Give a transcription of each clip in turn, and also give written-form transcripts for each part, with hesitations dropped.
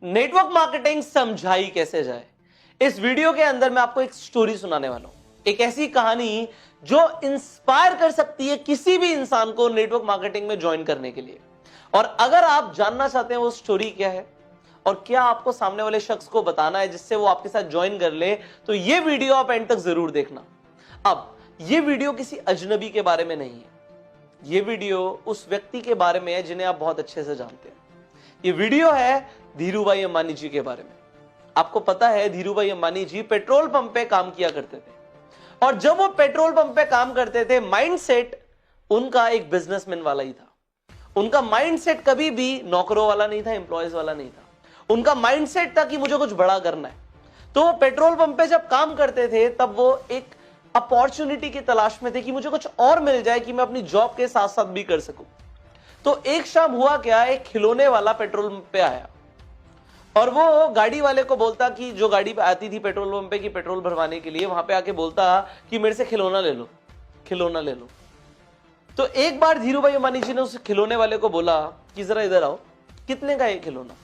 Network marketing समझाई कैसे जाए। इस वीडियो के अंदर मैं आपको एक स्टोरी सुनाने वाला हूं, एक ऐसी कहानी जो इंस्पायर कर सकती है किसी भी इंसान को नेटवर्क मार्केटिंग में ज्वाइन करने के लिए। और अगर आप जानना चाहते हैं वो स्टोरी क्या है और क्या आपको सामने वाले शख्स को बताना है जिससे वो आपके साथ ज्वाइन कर ले, तो ये वीडियो आप एंड तक जरूर देखना। अब ये वीडियो किसी अजनबी के बारे में नहीं है, ये वीडियो उस व्यक्ति के बारे में है जिन्हें आप बहुत अच्छे से जानते हैं। ये वीडियो है धीरूभाई अंबानी जी के बारे में। आपको पता है धीरूभाई अंबानी जी पेट्रोल पंप पे काम किया करते थे, और जब वो पेट्रोल पंप पे काम करते थे माइंडसेट उनका एक बिजनेसमैन वाला ही था। उनका माइंडसेट कभी भी नौकरों वाला नहीं था, एम्प्लॉयज वाला नहीं था। उनका माइंडसेट था कि मुझे कुछ बड़ा करना है। तो वो पेट्रोल पंप पे जब काम करते थे तब वो एक अपॉर्चुनिटी की तलाश में थे कि मुझे कुछ और मिल जाए कि मैं अपनी जॉब के साथ साथ भी कर सकूं। तो एक शाम हुआ क्या, एक खिलौने वाला पेट्रोल पंप पे आया और वो गाड़ी वाले को बोलता कि जो गाड़ी पे आती थी पेट्रोल पंप पे की पेट्रोल भरवाने के लिए, वहां पे आके बोलता कि मेरे से खिलौना ले लो, खिलौना ले लो। तो एक बार धीरूभाई अंबानी जी ने उस खिलौने वाले को बोला कि जरा इधर आओ, कितने का ये खिलौना?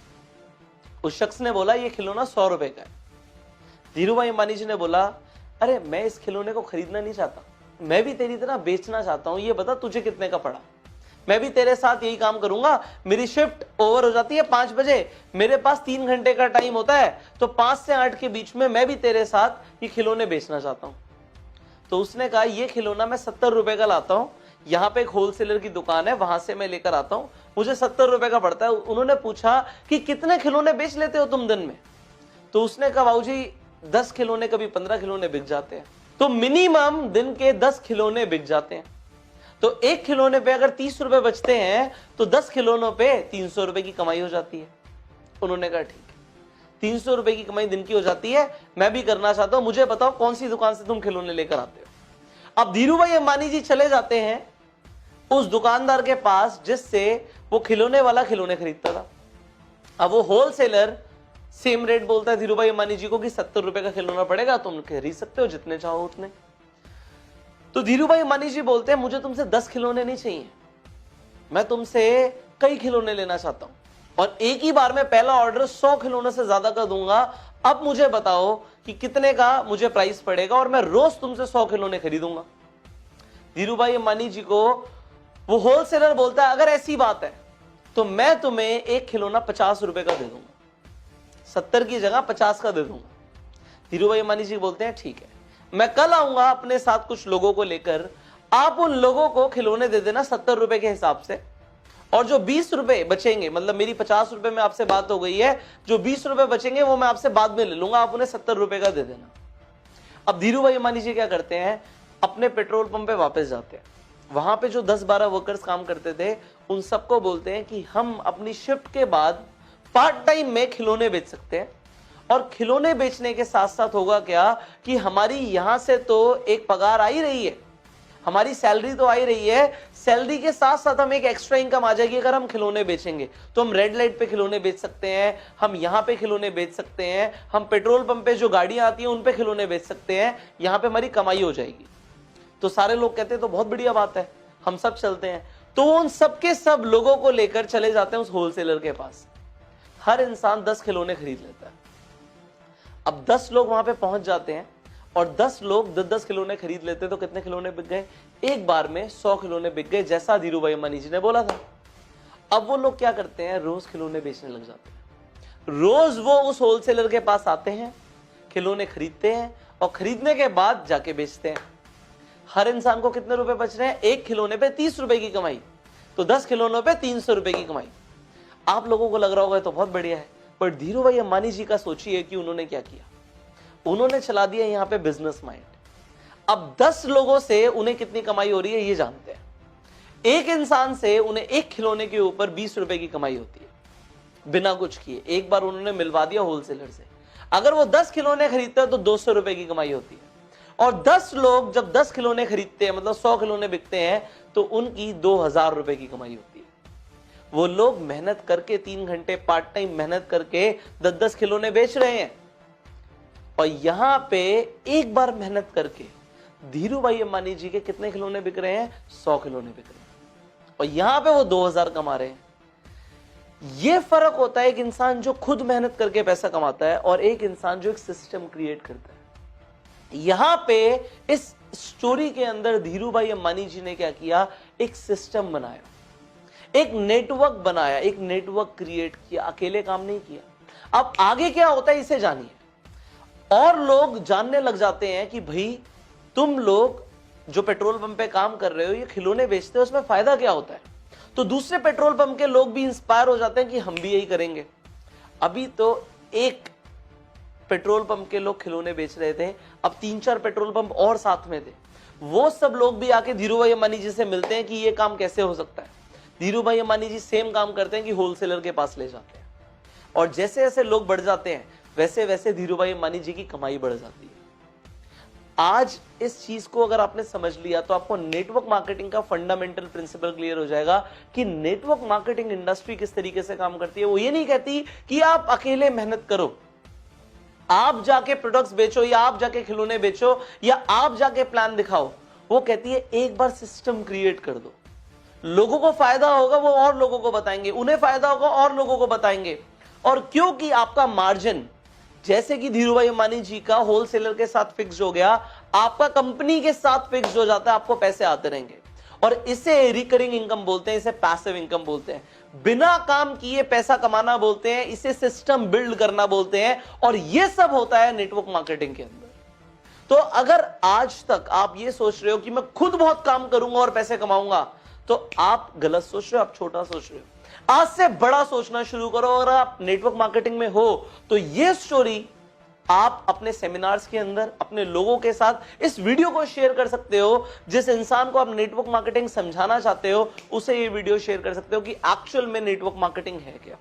उस शख्स ने बोला ये खिलौना 100 रुपए का है। धीरूभाई अंबानी जी ने बोला अरे मैं इस खिलौने को खरीदना नहीं चाहता, मैं भी तेरी तरह बेचना चाहता हूं, ये बता तुझे कितने का पड़ा? मैं भी तेरे साथ यही काम करूंगा। मेरी शिफ्ट ओवर हो जाती है 5 बजे, मेरे पास 3 घंटे का टाइम होता है, तो 5 से 8 के बीच में मैं भी तेरे साथ ये खिलौने बेचना चाहता हूं। तो उसने कहा ये खिलौना मैं 70 रुपए का लाता हूं, यहां पे एक होलसेलर की दुकान है, वहां से मैं लेकर आता हूं, मुझे 70 रुपए का पड़ता है। उन्होंने पूछा कि कितने खिलौने बेच लेते हो तुम दिन में? तो उसने कहा बाबू जी 10 खिलौने, कभी 15 खिलौने बिक जाते हैं। तो मिनिमम दिन के 10 खिलौने बिक जाते हैं। तो एक खिलौने पे अगर 30 रुपए बचते हैं तो 10 खिलौनों पे 300 रुपए की कमाई हो जाती है। उन्होंने कहा ठीक है, 300 रुपए की कमाई दिन की हो जाती है, मैं भी करना चाहता हूं, मुझे बताओ कौन सी दुकान से तुम खिलौने लेकर आते हो। अब धीरूभाई अंबानी जी चले जाते हैं उस दुकानदार के पास जिससे वो खिलौने वाला खिलौने खरीदता था। अब वो होलसेलर सेम रेट बोलता है धीरूभाई अंबानी जी को कि 70 रुपए का खिलौना पड़ेगा, तुम खरीद सकते हो जितने चाहो उतने। तो धीरूभाई अंबानी जी बोलते हैं मुझे तुमसे 10 खिलौने नहीं चाहिए, मैं तुमसे कई खिलौने लेना चाहता हूं, और एक ही बार में पहला ऑर्डर 100 खिलौने से ज्यादा का दूंगा। अब मुझे बताओ कि कितने का मुझे प्राइस पड़ेगा और मैं रोज तुमसे 100 खिलौने खरीदूंगा। धीरूभाई अंबानी जी को वो होलसेलर बोलता है अगर ऐसी बात है तो मैं तुम्हें एक खिलौना 50 रुपए का दे दूंगा, 70 की जगह 50 का दे दूंगा। धीरूभाई अंबानी जी बोलते हैं ठीक है, मैं कल आऊंगा अपने साथ कुछ लोगों को लेकर, आप उन लोगों को खिलौने दे देना 70 रुपए के हिसाब से, और जो 20 रुपए बचेंगे, मतलब मेरी 50 रुपए में आपसे बात हो गई है, जो 20 रुपए बचेंगे वो मैं आपसे बाद में ले लूंगा, आप उन्हें 70 रुपए का दे देना। अब धीरूभाई अंबानी जी क्या करते हैं, अपने पेट्रोल पंप पे वापस जाते हैं। वहां पे जो 10-12 वर्कर्स काम करते थे उन सबको बोलते हैं कि हम अपनी शिफ्ट के बाद पार्ट टाइम में खिलौने बेच सकते हैं, और खिलौने बेचने के साथ साथ होगा क्या कि हमारी यहां से तो एक पगार आ ही रही है, हमारी सैलरी तो आ ही रही है, सैलरी के साथ साथ हम एक एक्स्ट्रा इनकम आ जाएगी अगर हम खिलौने बेचेंगे। तो हम रेड लाइट पे खिलौने बेच सकते हैं, हम यहां पे खिलौने बेच सकते हैं, हम पेट्रोल पंप पे जो गाड़ियां आती हैं उन पे खिलौने बेच सकते हैं, यहां पे हमारी कमाई हो जाएगी। तो सारे लोग कहते हैं तो बहुत बढ़िया बात है, हम सब चलते हैं। तो उन सबके सब लोगों को लेकर चले जाते हैं उस होलसेलर के पास। हर इंसान 10 खिलौने खरीद लेता है। अब 10 लोग वहां पे पहुंच जाते हैं और 10 लोग 10-10 खिलौने खरीद लेते, तो कितने खिलौने बिक गए? एक बार में 100 खिलौने बिक गए, जैसा धीरूभाई अंबानी जी ने बोला था। अब वो लोग क्या करते हैं, रोज खिलौने बेचने लग जाते हैं। रोज वो उस होलसेलर के पास आते हैं, खिलौने खरीदते हैं और खरीदने के बाद जाके बेचते हैं। हर इंसान को कितने रुपए बच रहे हैं? एक खिलौने पे 30 रुपए की कमाई, तो 10 खिलौनों पे 300 रुपए की कमाई। आप लोगों को लग रहा होगा तो बहुत बढ़िया है, पर धीरूभाई अंबानी जी का सोचिए कि उन्होंने क्या किया। उन्होंने चला दिया यहां पे बिजनेस माइंड। अब 10 लोगों से उन्हें कितनी कमाई हो रही है ये जानते हैं। एक इंसान से उन्हें एक खिलौने के ऊपर 20 रुपए की कमाई होती है बिना कुछ किए। एक बार उन्होंने मिलवा दिया होलसेलर से, अगर वो 10 खिलौने खरीदते हैं तो 200 रुपए की कमाई होती है। और 10 लोग जब 10 खिलौने खरीदते हैं, मतलब 100 खिलौने बिकते हैं, तो उनकी 2000 रुपए की कमाई होती है। वो लोग मेहनत करके 3 घंटे पार्ट टाइम मेहनत करके 10-10 खिलौने बेच रहे हैं, और यहां पे एक बार मेहनत करके धीरूभाई अंबानी जी के कितने खिलौने बिक रहे हैं? 100 खिलौने बिक रहे हैं, और यहां पे वो 2000 कमा रहे हैं। ये फर्क होता है एक इंसान जो खुद मेहनत करके पैसा कमाता है और एक इंसान जो एक सिस्टम क्रिएट करता है। यहां पे इस स्टोरी के अंदर धीरू भाई अंबानी जी ने क्या किया, एक सिस्टम बनाया, एक नेटवर्क बनाया, एक नेटवर्क क्रिएट किया, अकेले काम नहीं किया। अब आगे क्या होता है इसे जानिए। और लोग जानने लग जाते हैं कि भाई तुम लोग जो पेट्रोल पंप पे काम कर रहे हो, ये खिलौने बेचते हो, उसमें फायदा क्या होता है। तो दूसरे पेट्रोल पंप के लोग भी इंस्पायर हो जाते हैं कि हम भी यही करेंगे। अभी तो एक पेट्रोल पंप के लोग खिलौने बेच रहे थे, अब 3-4 पेट्रोल पंप और साथ में थे। वो सब लोग भी आके धीरू भाई अंबानी जी से मिलते हैं कि ये काम कैसे हो सकता है। धीरू भाई अंबानी जी सेम काम करते हैं कि होलसेलर के पास ले जाते हैं, और जैसे जैसे लोग बढ़ जाते हैं वैसे वैसे धीरू भाई अंबानी जी की कमाई बढ़ जाती है। आज इस चीज को अगर आपने समझ लिया तो आपको नेटवर्क मार्केटिंग का फंडामेंटल प्रिंसिपल क्लियर हो जाएगा कि नेटवर्क मार्केटिंग इंडस्ट्री किस तरीके से काम करती है। वो ये नहीं कहती कि आप अकेले मेहनत करो, आप जाके प्रोडक्ट्स बेचो, या आप जाके खिलौने बेचो, या आप जाके प्लान दिखाओ। वो कहती है एक बार सिस्टम क्रिएट कर दो, लोगों को फायदा होगा वो और लोगों को बताएंगे, उन्हें फायदा होगा और लोगों को बताएंगे। और क्योंकि आपका मार्जिन जैसे कि धीरू भाई अंबानी जी का होलसेलर के साथ फिक्स हो गया, आपका कंपनी के साथ फिक्स हो जाता है, आपको पैसे आते रहेंगे। और इसे रिकरिंग इनकम बोलते हैं, इसे पैसिव इनकम बोलते हैं, बिना काम किए पैसा कमाना बोलते हैं, इसे सिस्टम बिल्ड करना बोलते हैं। और यह सब होता है नेटवर्क मार्केटिंग के अंदर। तो अगर आज तक आप ये सोच रहे हो कि मैं खुद बहुत काम करूंगा और पैसे कमाऊंगा, तो आप गलत सोच रहे हो, आप छोटा सोच रहे हो। आज से बड़ा सोचना शुरू करो। और आप नेटवर्क मार्केटिंग में हो तो ये स्टोरी आप अपने सेमिनार्स के अंदर अपने लोगों के साथ इस वीडियो को शेयर कर सकते हो। जिस इंसान को आप नेटवर्क मार्केटिंग समझाना चाहते हो उसे ये वीडियो शेयर कर सकते हो कि एक्चुअल में नेटवर्क मार्केटिंग है क्या।